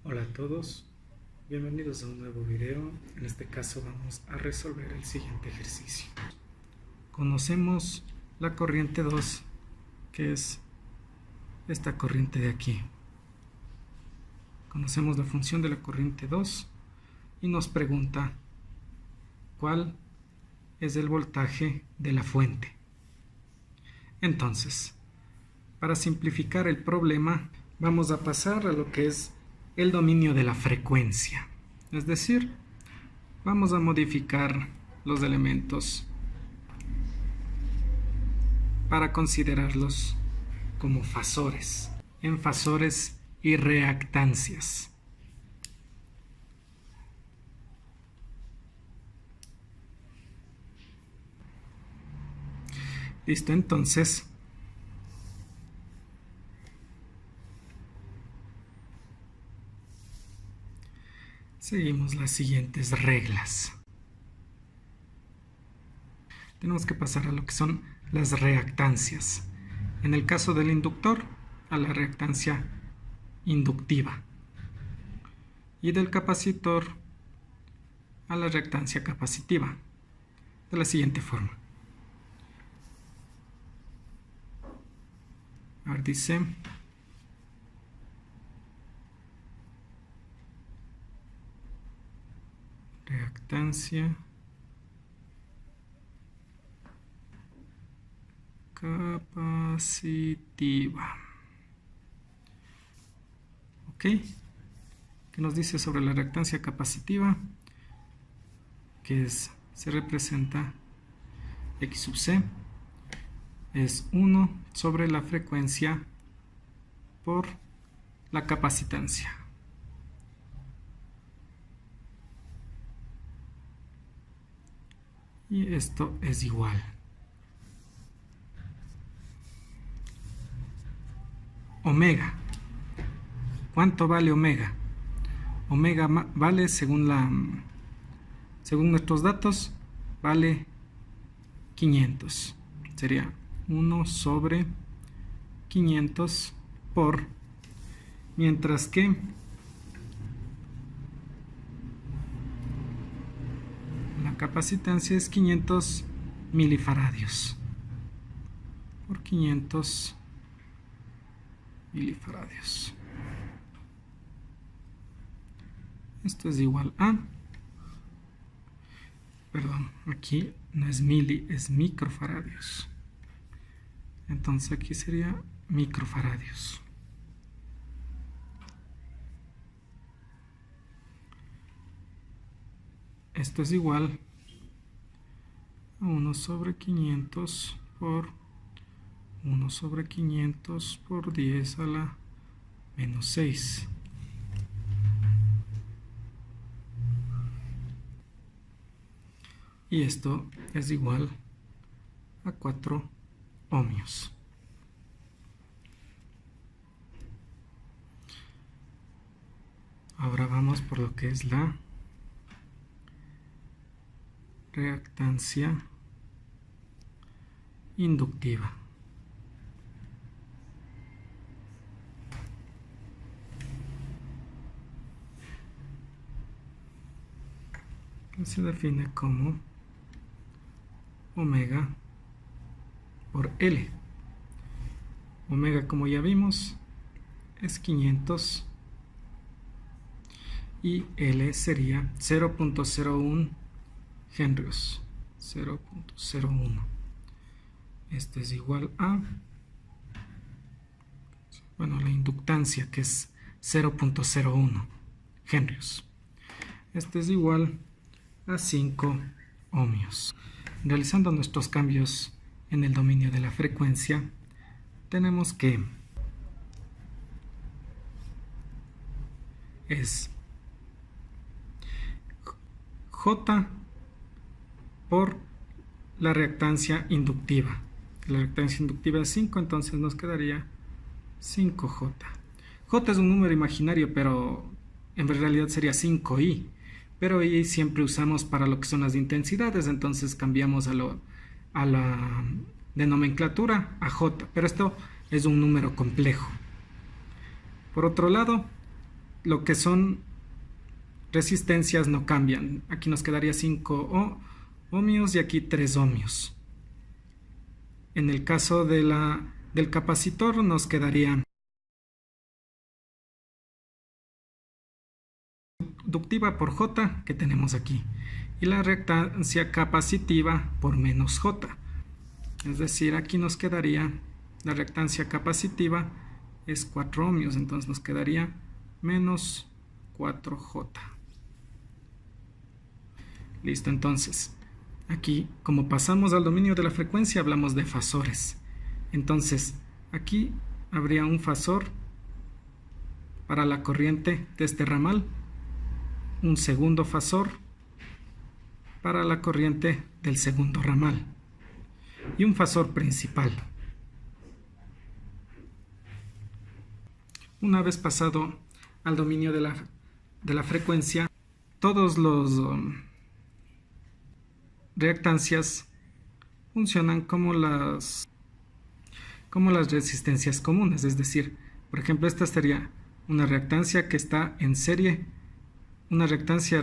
Hola a todos, bienvenidos a un nuevo video. En este caso vamos a resolver el siguiente ejercicio. Conocemos la corriente 2, que es esta corriente de aquí. Conocemos la función de la corriente 2 y nos pregunta cuál es el voltaje de la fuente. Entonces, para simplificar el problema, vamos a pasar a lo que es el dominio de la frecuencia. Es decir, vamos a modificar los elementos para considerarlos como fasores, en fasores y reactancias. Listo, entonces seguimos las siguientes reglas. Tenemos que pasar a lo que son las reactancias. En el caso del inductor, a la reactancia inductiva. Y del capacitor, a la reactancia capacitiva. De la siguiente forma. A ver, dice: reactancia capacitiva. ¿Ok? ¿Qué nos dice sobre la reactancia capacitiva? Que se representa X sub C es 1 sobre la frecuencia por la capacitancia. Y esto es igual. Omega. ¿Cuánto vale omega? Omega vale, según nuestros datos, vale 500. Sería 1 sobre 500 por, mientras que la capacitancia es 500 milifaradios por 500 milifaradios. Esto es igual a, perdón, aquí no es mili, es microfaradios. Entonces aquí sería microfaradios. Esto es igual a 1 sobre 500 por 1 sobre 500 por 10 a la menos 6. Y esto es igual a 4 ohmios. Ahora vamos por lo que es la reactancia inductiva. Que se define como omega por L. Omega, como ya vimos, es 500 y L sería 0.01 henrios. 0.01. Esto es igual a, bueno, la inductancia, que es 0.01 henrios. Esto es igual a 5 ohmios. Realizando nuestros cambios en el dominio de la frecuencia, tenemos que es J por la reactancia inductiva. La reactancia inductiva es 5, entonces nos quedaría 5J. J es un número imaginario, pero en realidad sería 5i. Pero I siempre usamos para lo que son las intensidades, entonces cambiamos a la de nomenclatura a J. Pero esto es un número complejo. Por otro lado, lo que son resistencias no cambian. Aquí nos quedaría 5 ohmios y aquí 3 ohmios. En el caso del capacitor nos quedaría inductiva por J, que tenemos aquí, y la reactancia capacitiva por menos J. Es decir, aquí nos quedaría la reactancia capacitiva es 4 ohmios, entonces nos quedaría menos 4J. Listo, entonces, aquí, como pasamos al dominio de la frecuencia, hablamos de fasores. Entonces, aquí habría un fasor para la corriente de este ramal, un segundo fasor para la corriente del segundo ramal y un fasor principal. Una vez pasado al dominio de la frecuencia, todos los reactancias funcionan como las resistencias comunes, es decir, por ejemplo, esta sería una reactancia que está en serie, una reactancia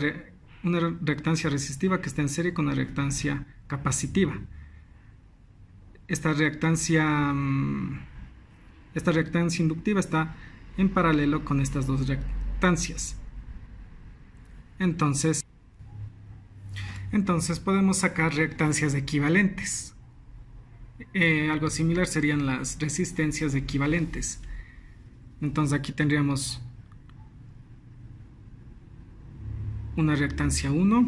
resistiva que está en serie con una reactancia capacitiva. Esta reactancia inductiva está en paralelo con estas dos reactancias. Entonces podemos sacar reactancias equivalentes. Algo similar serían las resistencias equivalentes. Entonces aquí tendríamos una reactancia 1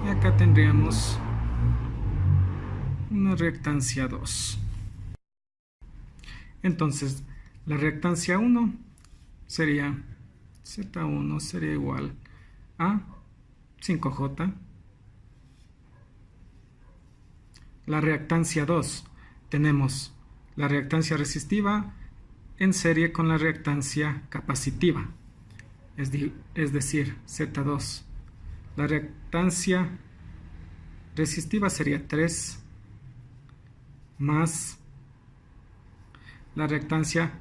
y acá tendríamos una reactancia 2. Entonces la reactancia 1 sería Z1 sería igual a 5J. La reactancia 2 tenemos la reactancia resistiva en serie con la reactancia capacitiva, es decir, Z2. La reactancia resistiva sería 3 más la reactancia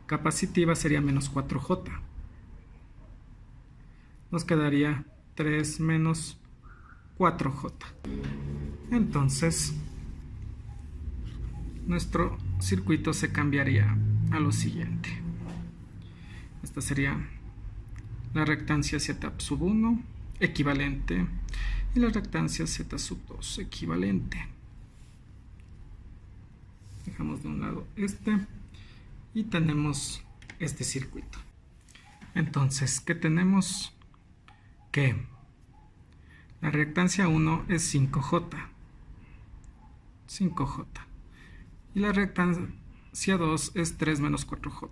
capacitiva sería menos 4J. Nos quedaría 3 menos 4J. Entonces, nuestro circuito se cambiaría a lo siguiente. Esta sería la reactancia Z1 equivalente y la reactancia Z2 equivalente. Dejamos de un lado este y tenemos este circuito. Entonces, ¿qué tenemos? Que la reactancia 1 es 5J y la reactancia 2 es 3 menos 4J.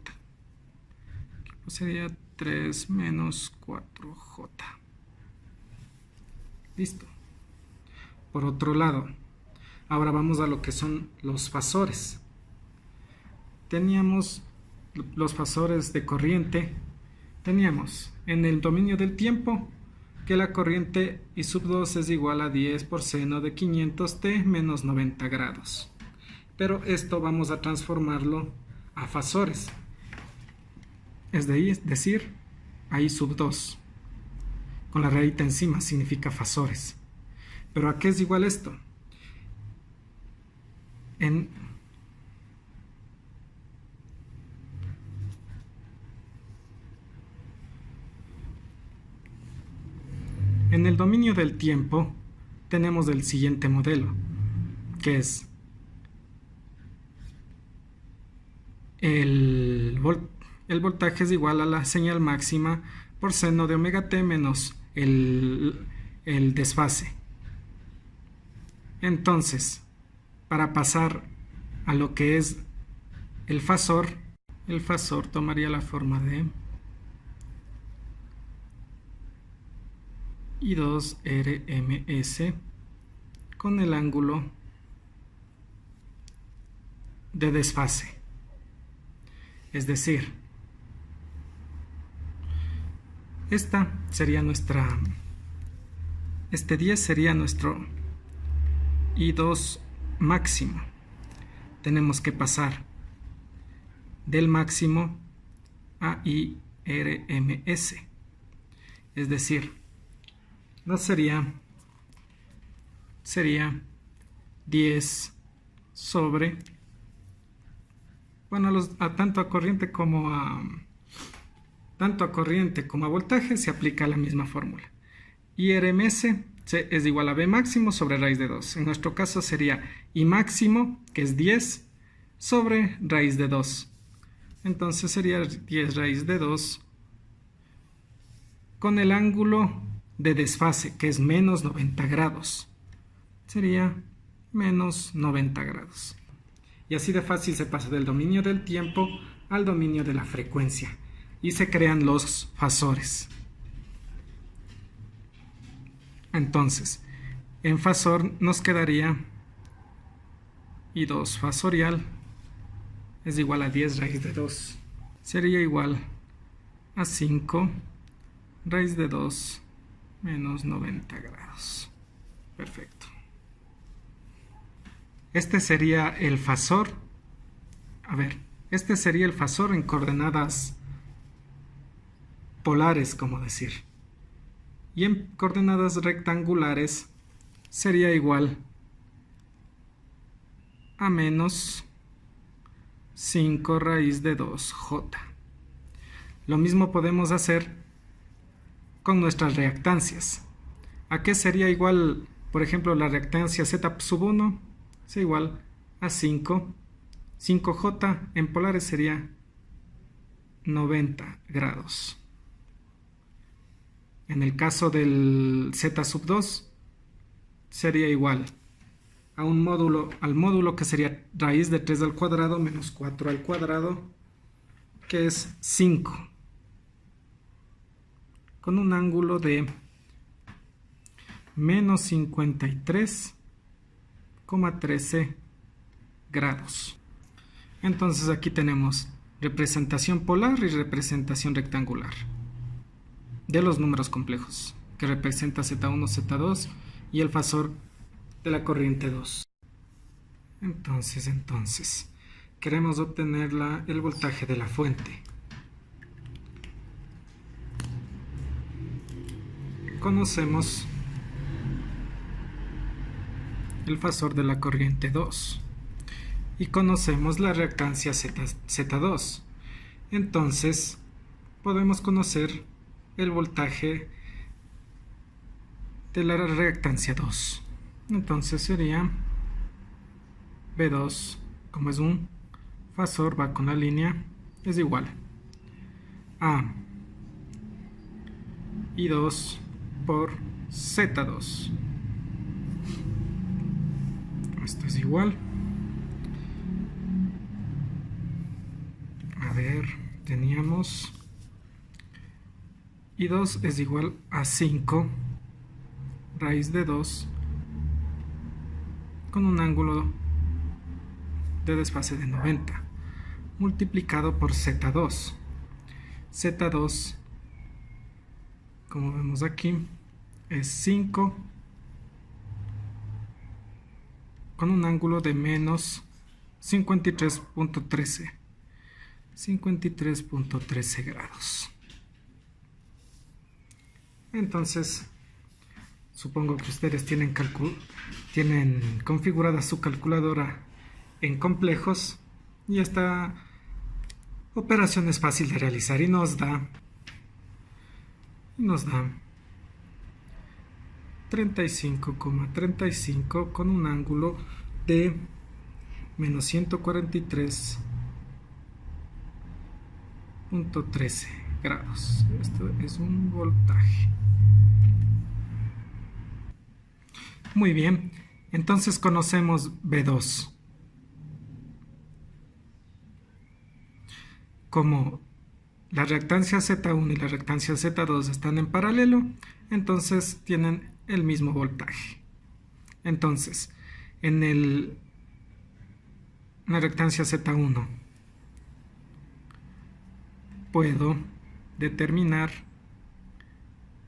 Pues sería 3 menos 4J. Listo. Por otro lado, ahora vamos a lo que son los fasores. Teníamos los fasores de corriente. Teníamos en el dominio del tiempo que la corriente I sub 2 es igual a 10 por seno de 500t menos 90 grados. Pero esto vamos a transformarlo a fasores. Es decir, a I sub 2. Con la rayita encima significa fasores. ¿Pero a qué es igual esto? En el dominio del tiempo tenemos el siguiente modelo, que es el voltaje es igual a la señal máxima por seno de omega t menos el desfase. Entonces, para pasar a lo que es el fasor tomaría la forma de I2 RMS con el ángulo de desfase. Es decir, esta sería este 10 sería nuestro I2 máximo. Tenemos que pasar del máximo a I RMS. Es decir, no sería 10 sobre, bueno, tanto a corriente como a voltaje se aplica la misma fórmula. I RMS es igual a B máximo sobre raíz de 2. En nuestro caso sería I máximo, que es 10, sobre raíz de 2. Entonces sería 10 raíz de 2 con el ángulo de desfase, que es menos 90 grados. Sería menos 90 grados. Y así de fácil se pasa del dominio del tiempo al dominio de la frecuencia. Y se crean los fasores. Entonces, en fasor nos quedaría I2 fasorial es igual a 10 raíz de 2. Sería igual a 5 raíz de 2 menos 90 grados. Perfecto. Este sería el fasor. Este sería el fasor en coordenadas polares, como decir. Y en coordenadas rectangulares sería igual a menos 5 raíz de 2j. Lo mismo podemos hacer con nuestras reactancias. ¿A qué sería igual, por ejemplo, la reactancia Z sub 1? Es igual a 5. 5j en polares sería 90 grados. En el caso del Z sub 2 sería igual a al módulo que sería raíz de 3 al cuadrado menos 4 al cuadrado, que es 5, con un ángulo de menos 53,13 grados. Entonces aquí tenemos representación polar y representación rectangular de los números complejos, que representa Z1, Z2 y el fasor de la corriente 2. Entonces, queremos obtener el voltaje de la fuente. Conocemos el fasor de la corriente 2 y conocemos la reactancia Z2. Entonces, podemos conocer el voltaje de la reactancia 2. Entonces sería B2, como es un fasor, va con la línea, es igual a I2 por Z2. Esto es igual. Teníamos I2 es igual a 5 raíz de 2 con un ángulo de desfase de 90 multiplicado por Z2. Z2, como vemos aquí, es 5 con un ángulo de menos 53.13 grados. Entonces, supongo que ustedes tienen configurada su calculadora en complejos y esta operación es fácil de realizar y nos da 35,35 con un ángulo de menos 143.13 grados. Esto es un voltaje. Muy bien, entonces conocemos B2. Como la reactancia Z1 y la reactancia Z2 están en paralelo, entonces tienen el mismo voltaje. Entonces, en la reactancia Z1 puedo determinar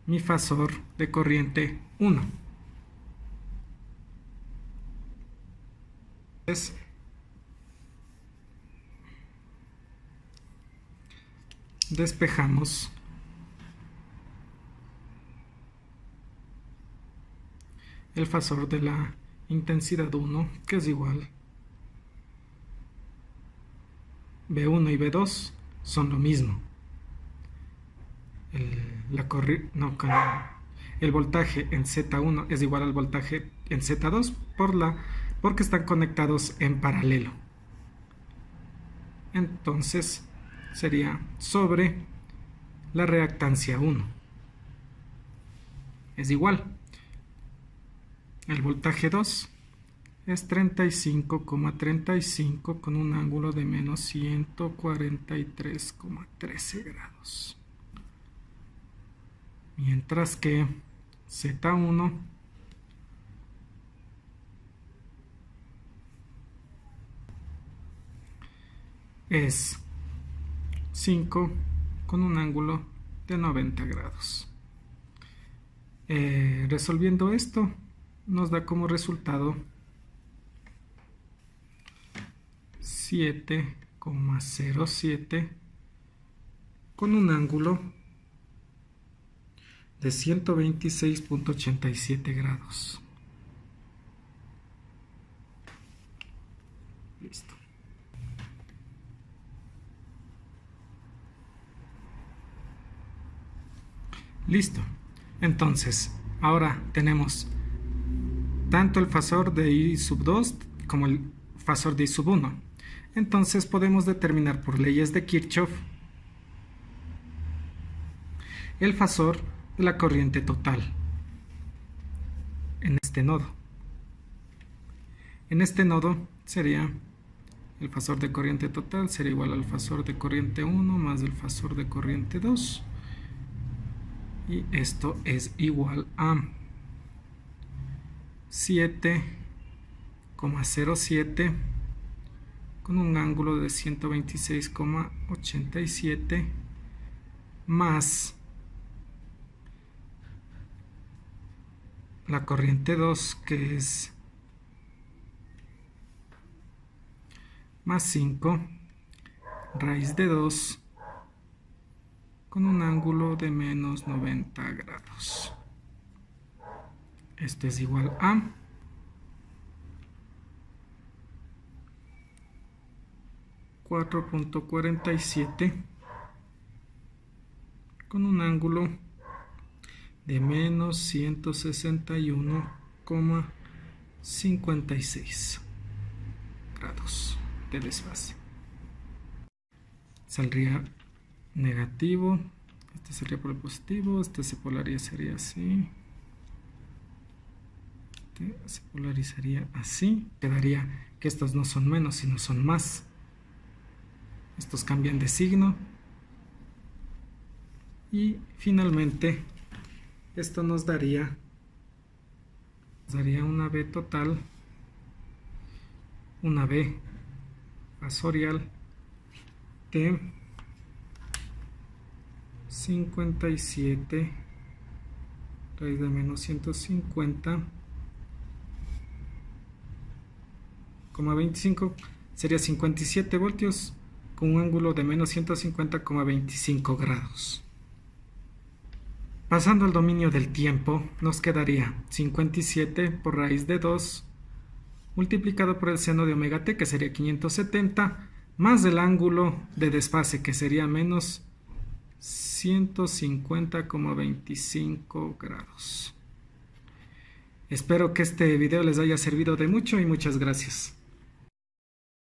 mi fasor de corriente 1. despejamos el fasor de la intensidad 1, que es igual B1 y B2 son lo mismo. El voltaje en Z1 es igual al voltaje en Z2 porque están conectados en paralelo. Entonces sería sobre la reactancia 1. Es igual. El voltaje 2 es 35,35 con un ángulo de menos 143,13 grados. Mientras que Z1 es 5 con un ángulo de 90 grados. Resolviendo esto, nos da como resultado 7,07 con un ángulo de 126,87 grados. Listo. Listo. Entonces, ahora tenemos tanto el fasor de I sub 2 como el fasor de I sub 1. Entonces podemos determinar por leyes de Kirchhoff el fasor de la corriente total en este nodo. En este nodo sería el fasor de corriente total sería igual al fasor de corriente 1 más el fasor de corriente 2. Y esto es igual a 7,07 con un ángulo de 126,87 más la corriente 2, que es más 5 raíz de 2 con un ángulo de menos 90 grados. Esto es igual a 4,47 con un ángulo de menos 161,56 grados de desfase. Saldría negativo, este sería por el positivo, este se polarizaría así, este se polarizaría así, quedaría que estos no son menos sino son más, estos cambian de signo y finalmente esto nos daría una B total, una B fasorial de 57 raíz de menos 150,25 sería 57 voltios con un ángulo de menos 150,25 grados. Pasando al dominio del tiempo, nos quedaría 57 por raíz de 2 multiplicado por el seno de omega t, que sería 570, más el ángulo de desfase, que sería menos 150,25 grados. Espero que este video les haya servido de mucho y muchas gracias.